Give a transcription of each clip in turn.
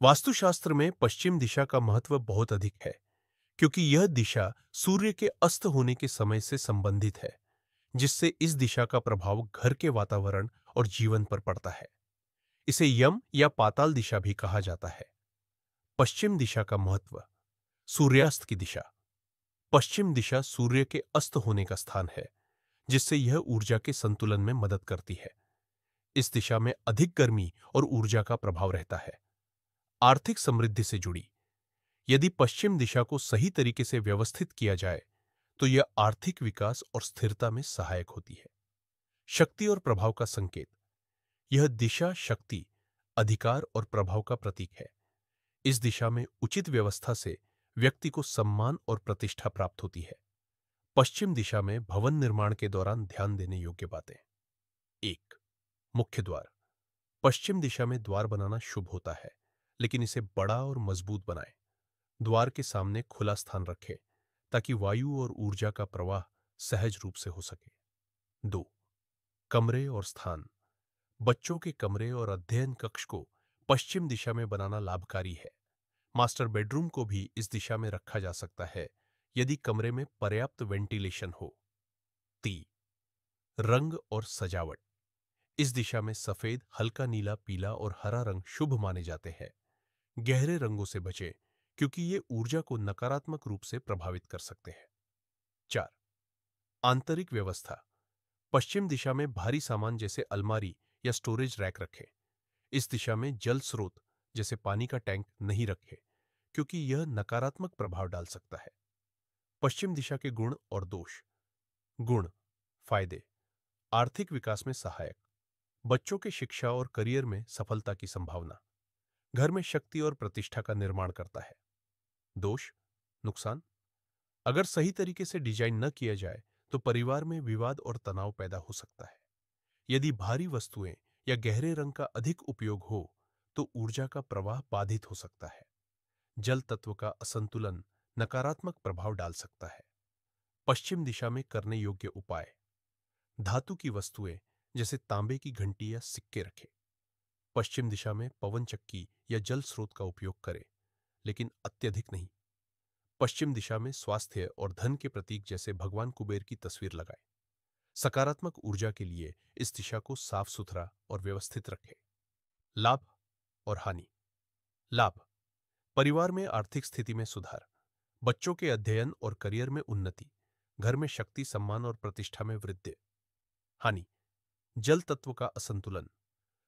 वास्तुशास्त्र में पश्चिम दिशा का महत्व बहुत अधिक है, क्योंकि यह दिशा सूर्य के अस्त होने के समय से संबंधित है, जिससे इस दिशा का प्रभाव घर के वातावरण और जीवन पर पड़ता है। इसे यम या पाताल दिशा भी कहा जाता है। पश्चिम दिशा का महत्व। सूर्यास्त की दिशा। पश्चिम दिशा सूर्य के अस्त होने का स्थान है, जिससे यह ऊर्जा के संतुलन में मदद करती है। इस दिशा में अधिक गर्मी और ऊर्जा का प्रभाव रहता है। आर्थिक समृद्धि से जुड़ी। यदि पश्चिम दिशा को सही तरीके से व्यवस्थित किया जाए, तो यह आर्थिक विकास और स्थिरता में सहायक होती है। शक्ति और प्रभाव का संकेत। यह दिशा शक्ति, अधिकार और प्रभाव का प्रतीक है। इस दिशा में उचित व्यवस्था से व्यक्ति को सम्मान और प्रतिष्ठा प्राप्त होती है। पश्चिम दिशा में भवन निर्माण के दौरान ध्यान देने योग्य बातें। 1. मुख्य द्वार। पश्चिम दिशा में द्वार बनाना शुभ होता है, लेकिन इसे बड़ा और मजबूत बनाएं। द्वार के सामने खुला स्थान रखें, ताकि वायु और ऊर्जा का प्रवाह सहज रूप से हो सके। 2. कमरे और स्थान। बच्चों के कमरे और अध्ययन कक्ष को पश्चिम दिशा में बनाना लाभकारी है। मास्टर बेडरूम को भी इस दिशा में रखा जा सकता है, यदि कमरे में पर्याप्त वेंटिलेशन हो। 3. रंग और सजावट। इस दिशा में सफेद, हल्का नीला, पीला और हरा रंग शुभ माने जाते हैं। गहरे रंगों से बचें, क्योंकि ये ऊर्जा को नकारात्मक रूप से प्रभावित कर सकते हैं। 4. आंतरिक व्यवस्था। पश्चिम दिशा में भारी सामान जैसे अलमारी या स्टोरेज रैक रखें। इस दिशा में जल स्रोत जैसे पानी का टैंक नहीं रखें, क्योंकि यह नकारात्मक प्रभाव डाल सकता है। पश्चिम दिशा के गुण और दोष। गुण। फायदे। आर्थिक विकास में सहायक। बच्चों के शिक्षा और करियर में सफलता की संभावना। घर में शक्ति और प्रतिष्ठा का निर्माण करता है। दोष। नुकसान। अगर सही तरीके से डिजाइन न किया जाए, तो परिवार में विवाद और तनाव पैदा हो सकता है। यदि भारी वस्तुएं या गहरे रंग का अधिक उपयोग हो, तो ऊर्जा का प्रवाह बाधित हो सकता है। जल तत्व का असंतुलन नकारात्मक प्रभाव डाल सकता है। पश्चिम दिशा में करने योग्य उपाय। धातु की वस्तुएं जैसे तांबे की घंटी या सिक्के रखें। पश्चिम दिशा में पवन चक्की या जल स्रोत का उपयोग करें, लेकिन अत्यधिक नहीं। पश्चिम दिशा में स्वास्थ्य और धन के प्रतीक जैसे भगवान कुबेर की तस्वीर लगाएं। सकारात्मक ऊर्जा के लिए इस दिशा को साफ सुथरा और व्यवस्थित रखें। लाभ और हानि। लाभ। परिवार में आर्थिक स्थिति में सुधार। बच्चों के अध्ययन और करियर में उन्नति। घर में शक्ति, सम्मान और प्रतिष्ठा में वृद्धि। हानि। जल तत्व का असंतुलन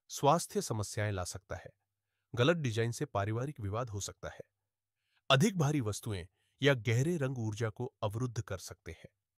स्वास्थ्य समस्याएं ला सकता है। गलत डिजाइन से पारिवारिक विवाद हो सकता है। अधिक भारी वस्तुएं या गहरे रंग ऊर्जा को अवरुद्ध कर सकते हैं।